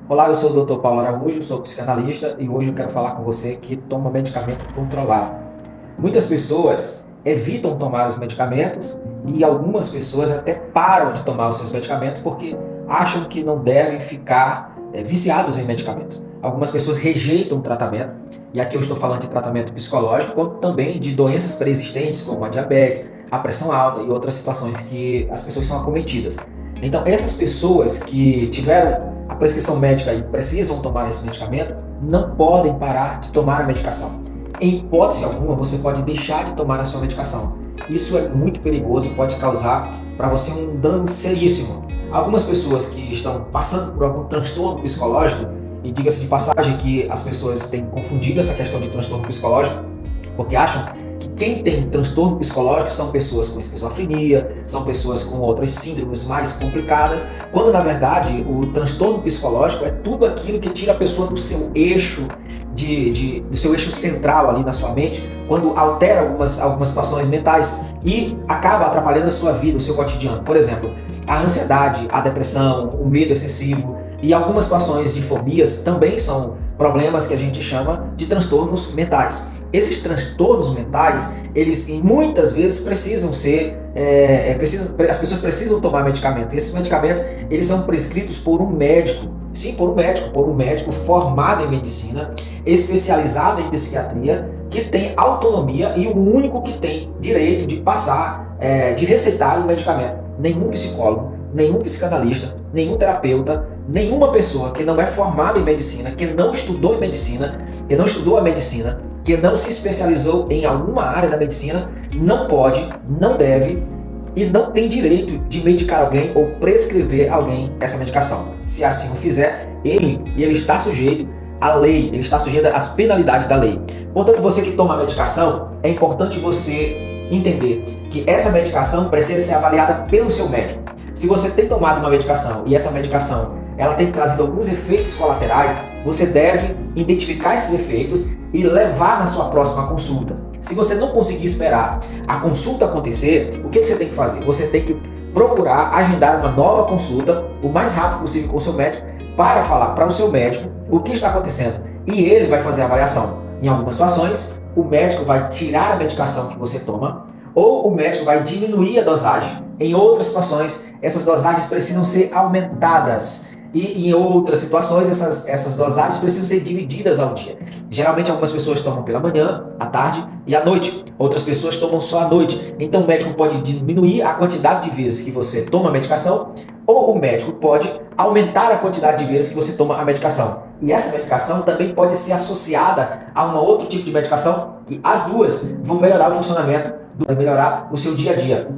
Olá, eu sou o Dr. Paulo Araújo, sou psicanalista e hoje eu quero falar com você que toma medicamento controlado. Muitas pessoas evitam tomar os medicamentos e algumas pessoas até param de tomar os seus medicamentos porque acham que não devem ficar viciados em medicamentos. Algumas pessoas rejeitam o tratamento, e aqui eu estou falando de tratamento psicológico, como também de doenças pré-existentes, como a diabetes, a pressão alta e outras situações que as pessoas são acometidas. Então, essas pessoas que tiveram a prescrição médica e precisam tomar esse medicamento, não podem parar de tomar a medicação. Em hipótese alguma, você pode deixar de tomar a sua medicação. Isso é muito perigoso e pode causar para você um dano seríssimo. Algumas pessoas que estão passando por algum transtorno psicológico, e diga-se de passagem que as pessoas têm confundido essa questão de transtorno psicológico, porque acham que quem tem transtorno psicológico são pessoas com esquizofrenia, são pessoas com outras síndromes mais complicadas, quando na verdade o transtorno psicológico é tudo aquilo que tira a pessoa do seu eixo, do seu eixo central ali na sua mente, quando altera algumas situações mentais e acaba atrapalhando a sua vida, o seu cotidiano. Por exemplo, a ansiedade, a depressão, o medo excessivo e algumas situações de fobias também são problemas que a gente chama de transtornos mentais. Esses transtornos mentais, eles muitas vezes precisam ser, as pessoas precisam tomar medicamentos. E esses medicamentos, eles são prescritos por um médico, sim, por um médico formado em medicina, especializado em psiquiatria, que tem autonomia e o único que tem direito de passar, de receitar o medicamento. Nenhum psicólogo, nenhum psicanalista, nenhum terapeuta, nenhuma pessoa que não é formada em medicina, que não estudou em medicina, que não estudou a medicina, que não se especializou em alguma área da medicina, não pode, não deve e não tem direito de medicar alguém ou prescrever alguém essa medicação. Se assim o fizer, ele está sujeito à lei, ele está sujeito às penalidades da lei. Portanto, você que toma a medicação, é importante você entender que essa medicação precisa ser avaliada pelo seu médico. Se você tem tomado uma medicação e essa medicação ela tem trazido alguns efeitos colaterais, você deve identificar esses efeitos e levar na sua próxima consulta. Se você não conseguir esperar a consulta acontecer, o que você tem que fazer? Você tem que procurar agendar uma nova consulta o mais rápido possível com o seu médico para falar para o seu médico o que está acontecendo e ele vai fazer a avaliação. Em algumas situações, o médico vai tirar a medicação que você toma ou o médico vai diminuir a dosagem. Em outras situações, essas dosagens precisam ser aumentadas. E em outras situações, essas dosagens precisam ser divididas ao dia. Geralmente, algumas pessoas tomam pela manhã, à tarde e à noite. Outras pessoas tomam só à noite. Então, o médico pode diminuir a quantidade de vezes que você toma a medicação, ou o médico pode aumentar a quantidade de vezes que você toma a medicação. E essa medicação também pode ser associada a um outro tipo de medicação, e as duas vão melhorar o funcionamento, vai melhorar o seu dia a dia.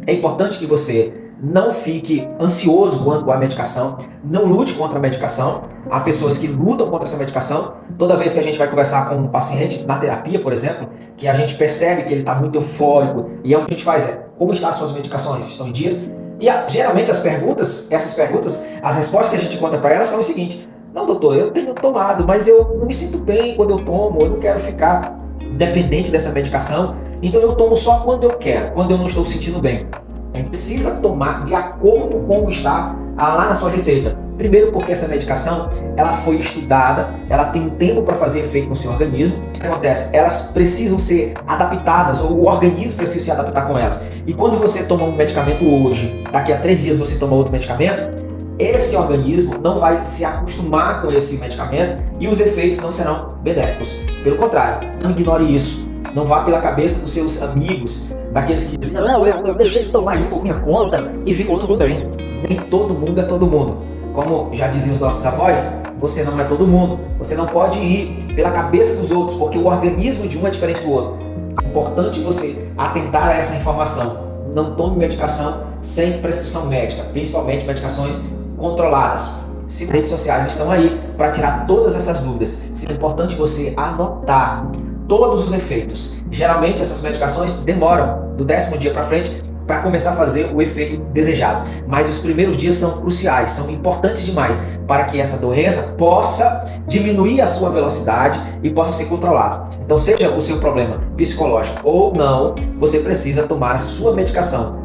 É importante que você não fique ansioso quanto à medicação, não lute contra a medicação. Há pessoas que lutam contra essa medicação. Toda vez que a gente vai conversar com um paciente, na terapia, por exemplo, que a gente percebe que ele está muito eufórico, e o que a gente faz é, como estão as suas medicações? Estão em dias? E geralmente essas perguntas, as respostas que a gente conta para elas são o seguinte: não, doutor, eu tenho tomado, mas eu não me sinto bem quando eu tomo, eu não quero ficar dependente dessa medicação, então eu tomo só quando eu quero, quando eu não estou sentindo bem. Precisa tomar de acordo com o que está lá na sua receita. Primeiro, porque essa medicação ela foi estudada, ela tem um tempo para fazer efeito no seu organismo. O que acontece? Elas precisam ser adaptadas, ou o organismo precisa se adaptar com elas. E quando você toma um medicamento hoje, daqui a 3 dias você toma outro medicamento, esse organismo não vai se acostumar com esse medicamento e os efeitos não serão benéficos. Pelo contrário, não ignore isso. Não vá pela cabeça dos seus amigos, daqueles que dizem, não, eu deixei de tomar isso por minha conta e ficou tudo bem. Nem todo mundo é todo mundo. Como já diziam os nossos avós, você não é todo mundo. Você não pode ir pela cabeça dos outros, porque o organismo de um é diferente do outro. É importante você atentar a essa informação. Não tome medicação sem prescrição médica, principalmente medicações controladas. Se as redes sociais estão aí para tirar todas essas dúvidas, é importante você anotar todos os efeitos. Geralmente essas medicações demoram do 10º dia para frente para começar a fazer o efeito desejado. Mas os primeiros dias são cruciais, são importantes demais para que essa doença possa diminuir a sua velocidade e possa ser controlada. Então, seja o seu problema psicológico ou não, você precisa tomar a sua medicação.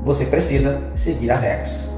Você precisa seguir as regras.